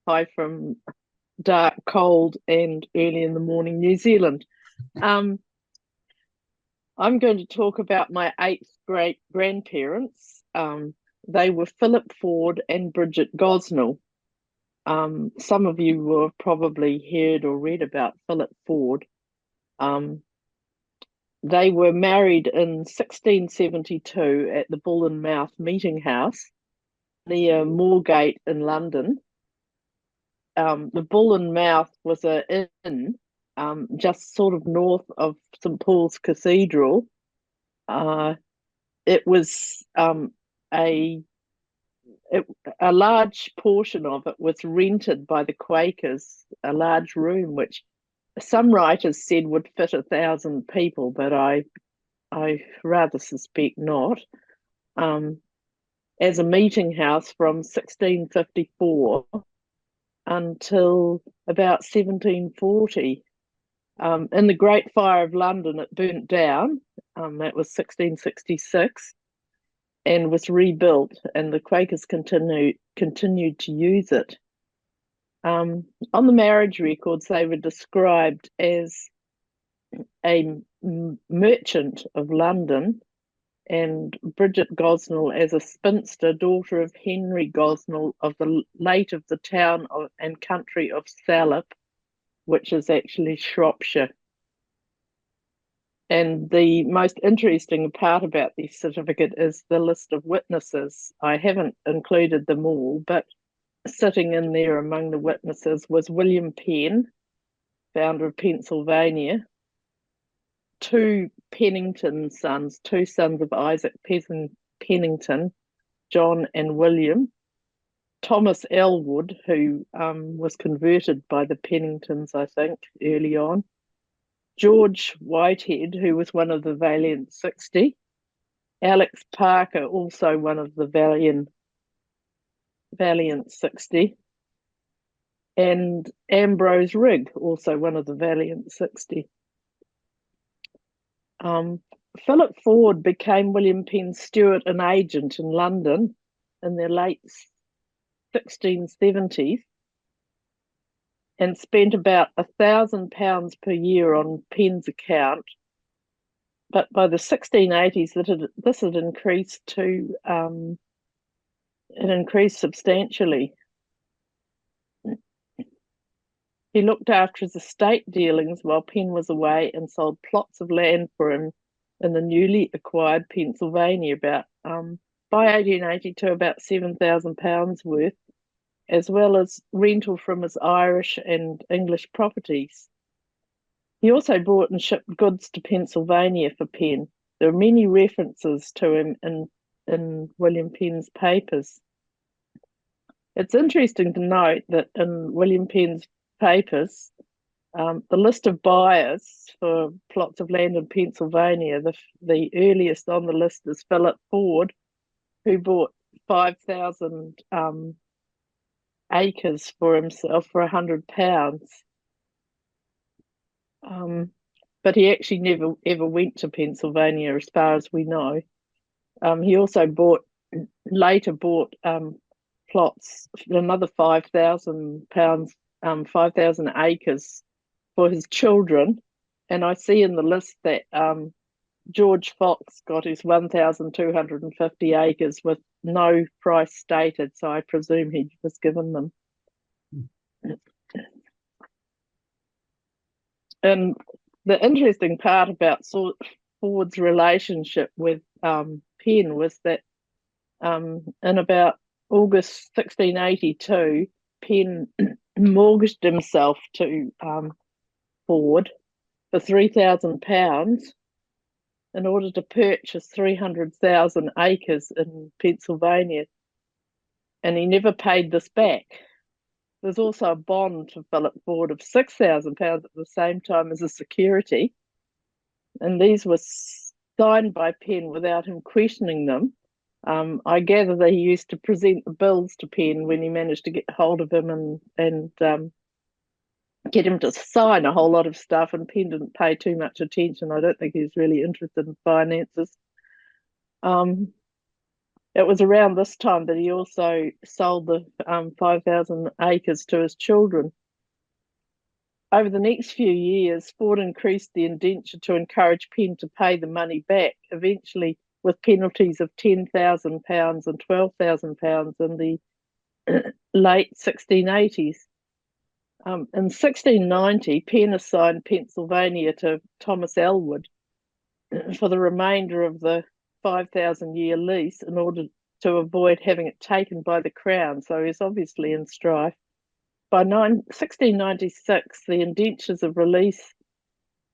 Hi from dark, cold, and early in the morning New Zealand. Um, I'm going to talk about my eighth great grandparents. They were Phillip Ford and Bridget Gosnell. Some of you will have probably heard or read about Phillip Ford. They were married in 1672 at the Bull and Mouth Meeting House near Moorgate in London. The Bull and Mouth was an inn just sort of north of St Paul's Cathedral. It was a it, a large portion of it was rented by the Quakers, a large room which some writers said would fit 1,000 people, but I rather suspect not. Um, as a meeting house from 1654 until about 1740. In the Great Fire of London, it burnt down. That was 1666, and was rebuilt, and the Quakers continued to use it. On the marriage records, they were described as a merchant of London, and Bridget Gosnell as a spinster, daughter of Henry Gosnell of the late of the town and country of Salop, which is actually Shropshire. And the most interesting part about this certificate is the list of witnesses. I haven't included them all, but sitting in there among the witnesses was William Penn, founder of Pennsylvania, two Pennington sons, two sons of Isaac Pennington, John and William, Thomas Elwood, who was converted by the Penningtons, I think, early on, George Whitehead, who was one of the Valiant 60, Alex Parker, also one of the Valiant 60, and Ambrose Rigg, also one of the Valiant 60. Phillip Ford became William Penn's steward and agent in London in the late 1670s and spent about £1,000 per year on Penn's account. But by the 1680s, this had increased it increased substantially. He looked after his estate dealings while Penn was away and sold plots of land for him in the newly acquired Pennsylvania by 1882, about £7,000 worth, as well as rental from his Irish and English properties. He also brought and shipped goods to Pennsylvania for Penn. There are many references to him in William Penn's papers. It's interesting to note that in William Penn's papers, the list of buyers for plots of land in Pennsylvania, the earliest on the list is Phillip Ford, who bought 5,000 acres for himself for £100. But he actually never ever went to Pennsylvania, as far as we know. He also later bought plots for another £5,000, 5,000 acres for his children. And I see in the list that George Fox got his 1,250 acres with no price stated, so I presume he was given them. And the interesting part about Ford's relationship with Penn was that in about August 1682, Penn mortgaged himself to Ford for £3,000 in order to purchase 300,000 acres in Pennsylvania, and he never paid this back. There's also a bond to Phillip Ford of £6,000 at the same time as a security, and these were signed by Penn without him questioning them. I gather that he used to present the bills to Penn when he managed to get hold of him and get him to sign a whole lot of stuff, and Penn didn't pay too much attention. I don't think he was really interested in finances. It was around this time that he also sold the 5,000 acres to his children. Over the next few years, Ford increased the indenture to encourage Penn to pay the money back, eventually with penalties of £10,000 and £12,000 in the late 1680s. In 1690, Penn assigned Pennsylvania to Thomas Elwood for the remainder of the 5,000-year lease in order to avoid having it taken by the Crown, so he's obviously in strife. By 1696, the indentures of release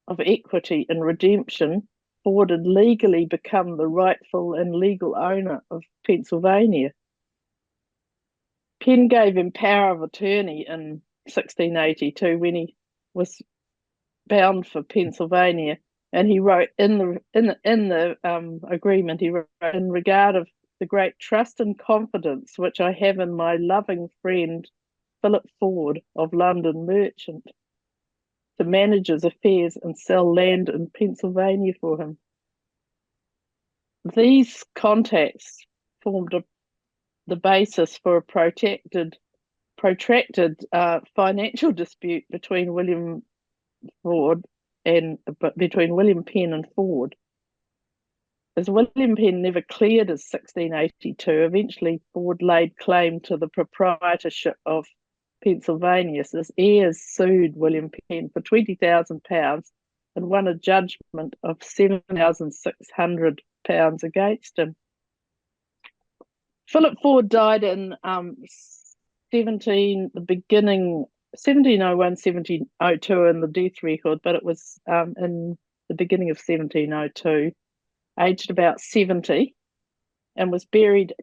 of equity and redemption, Ford had legally become the rightful and legal owner of Pennsylvania. Penn gave him power of attorney in 1682 when he was bound for Pennsylvania, and he wrote in the agreement, he wrote, "In regard of the great trust and confidence which I have in my loving friend Phillip Ford of London Merchant, to manage his affairs and sell land in Pennsylvania for him." These contacts formed the basis for a protracted financial dispute between William Penn and Ford. As William Penn never cleared his 1682, eventually Ford laid claim to the proprietorship of Pennsylvania. So his heirs sued William Penn for £20,000 and won a judgment of £7,600 against him. Philip Ford died in 1701, 1702 in the death record, but it was in the beginning of 1702, aged about 70, and was buried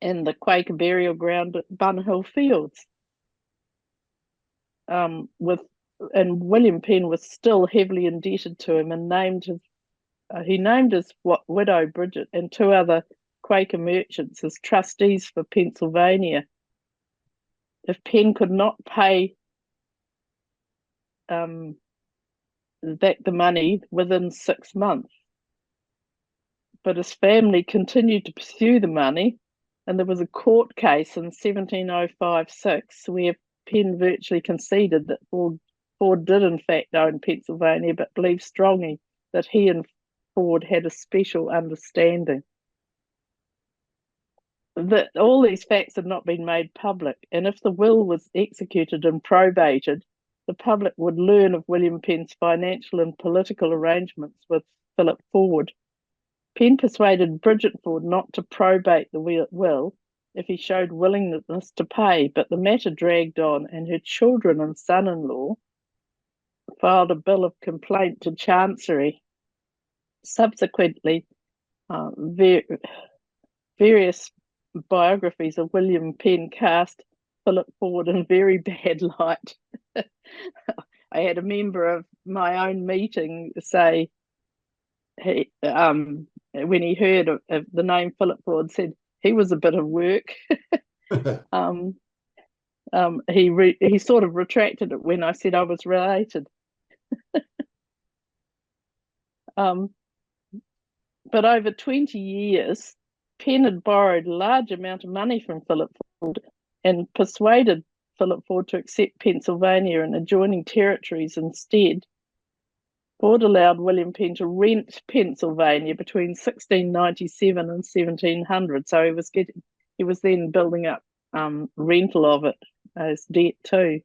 in the Quaker burial ground at Bunhill Fields. And William Penn was still heavily indebted to him, and he named his widow Bridget and two other Quaker merchants as trustees for Pennsylvania. If Penn could not pay back the money within 6 months, but his family continued to pursue the money, and there was a court case in 1705-6 where Penn virtually conceded that Ford did in fact own Pennsylvania, but believed strongly that he and Ford had a special understanding. That all these facts had not been made public, and if the will was executed and probated, the public would learn of William Penn's financial and political arrangements with Philip Ford. Penn persuaded Bridget Ford not to probate the will if he showed willingness to pay, but the matter dragged on, and her children and son-in-law filed a bill of complaint to Chancery. Subsequently, various biographies of William Penn cast Philip Ford in very bad light. I had a member of my own meeting say, when he heard of the name Philip Ford, said he was a bit of work. He sort of retracted it when I said I was related. But over 20 years, Penn had borrowed a large amount of money from Philip Ford and persuaded Philip Ford to accept Pennsylvania and adjoining territories instead. Ford allowed William Penn to rent Pennsylvania between 1697 and 1700, so he was then building up rental of it as debt too.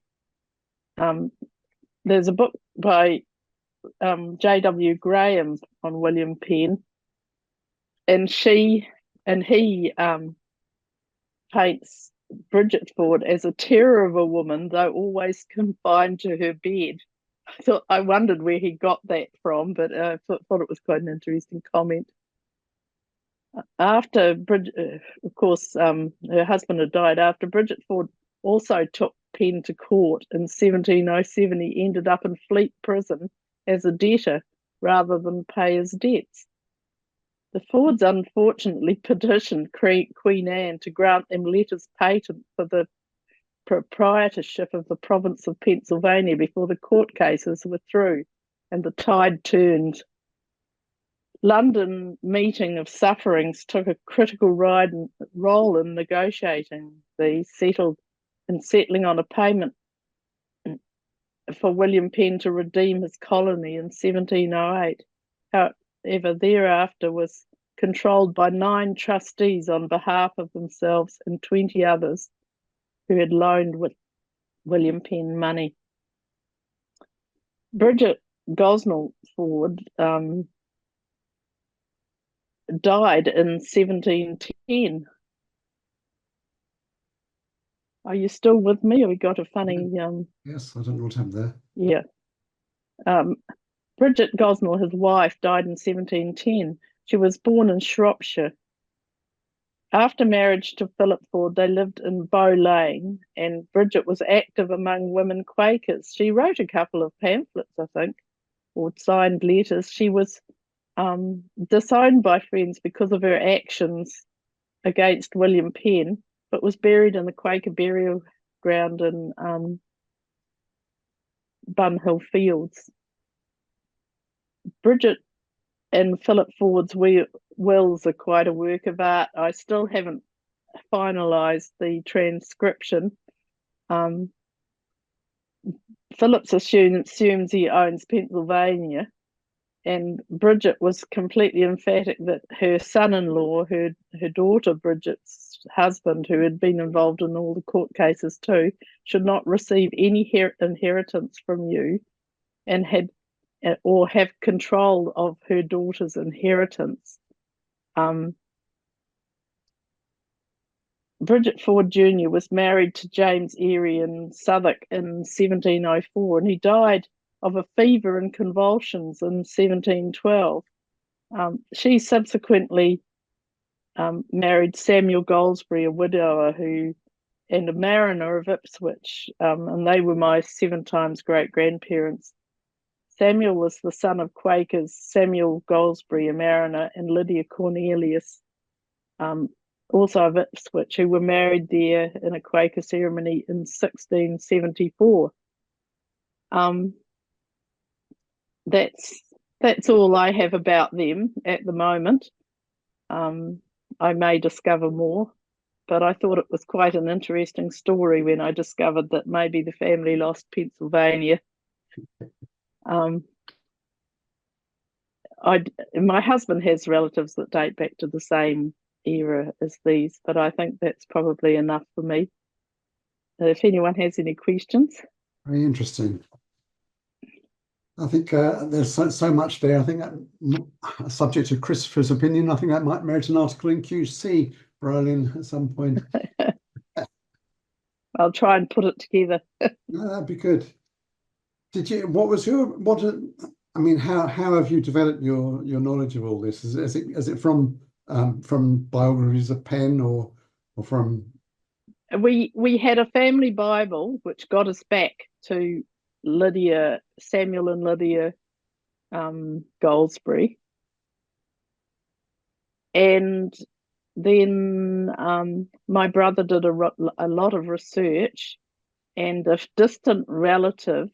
There's a book by J.W. Graham on William Penn, and he paints Bridget Ford as a terror of a woman, though always confined to her bed. I wondered where he got that from, but I thought it was quite an interesting comment. After Bridget, of course, her husband had died. After Bridget Ford also took Penn to court in 1707, he ended up in Fleet Prison as a debtor rather than pay his debts. The Fords unfortunately petitioned Queen Anne to grant them letters patent for the proprietorship of the province of Pennsylvania before the court cases were through, and the tide turned. London meeting of sufferings took a critical role in negotiating these, settling on a payment for William Penn to redeem his colony in 1708. However, thereafter was controlled by 9 trustees on behalf of themselves and 20 others who had loaned William Penn money. Bridget Gosnell Ford died in 1710. Are you still with me? Or we got a funny... Yes, I don't know what happened there. Yeah. Bridget Gosnell, his wife, died in 1710. She was born in Shropshire. After marriage to Phillip Ford, they lived in Bow Lane, and Bridget was active among women Quakers. She wrote a couple of pamphlets, I think, or signed letters. She was disowned by friends because of her actions against William Penn, but was buried in the Quaker burial ground in Bunhill Fields. Bridget and Phillip Ford's wills are quite a work of art. I still haven't finalised the transcription. Phillips assumes he owns Pennsylvania, and Bridget was completely emphatic that her son-in-law, her daughter Bridget's husband, who had been involved in all the court cases too, should not receive any inheritance from you, and or have control of her daughter's inheritance. Bridget Ford Jr. was married to James Erie in Southwark in 1704, and he died of a fever and convulsions in 1712. She subsequently married Samuel Goldsbury, a widower and a mariner of Ipswich, and they were my 7 times great-grandparents. Samuel was the son of Quakers Samuel Goldsbury, a mariner, and Lydia Cornelius, also of Ipswich, who were married there in a Quaker ceremony in 1674. That's all I have about them at the moment. I may discover more, but I thought it was quite an interesting story when I discovered that maybe the family lost Pennsylvania. My husband has relatives that date back to the same era as these, but I think that's probably enough for me. If anyone has any questions. Very interesting. I think there's so much there. I think that subject to Christopher's opinion, I think that might merit an article in QC, Brylin, at some point. I'll try and put it together. No, that'd be good. How have you developed your knowledge of all this? Is it from biographies of Penn or from? We had a family Bible which got us back to Samuel and Lydia Goldsbury, and then my brother did a lot of research, and a distant relative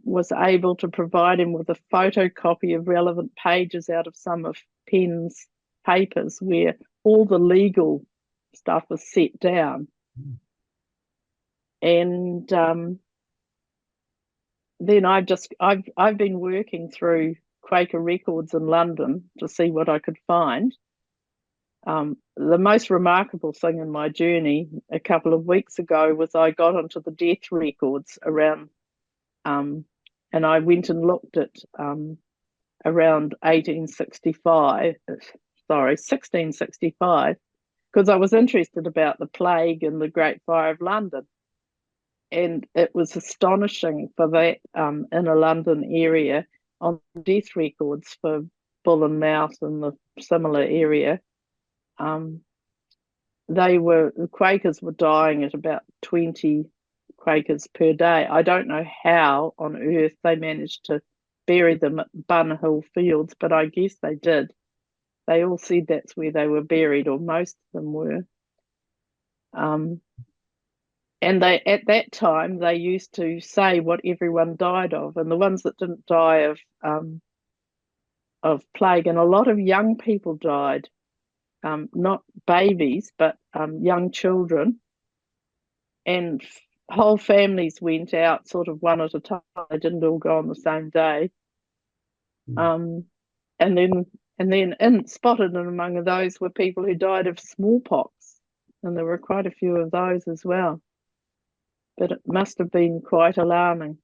was able to provide him with a photocopy of relevant pages out of some of Penn's papers where all the legal stuff was set down. And then I've been working through Quaker records in London to see what I could find. The most remarkable thing in my journey a couple of weeks ago was I got onto the death records around, and I went and looked at around 1665, because I was interested about the plague and the Great Fire of London. And it was astonishing for that inner London area on death records for Bull and Mouth and the similar area. The Quakers were dying at about 20 Quakers per day. I don't know how on earth they managed to bury them at Bunhill Fields, but I guess they did. They all said that's where they were buried, or most of them were. And at that time, they used to say what everyone died of, and the ones that didn't die plague, and a lot of young people died. Not babies, but young children, and whole families went out sort of one at a time. They didn't all go on the same day. And then spotted and among those were people who died of smallpox, and there were quite a few of those as well. But it must have been quite alarming.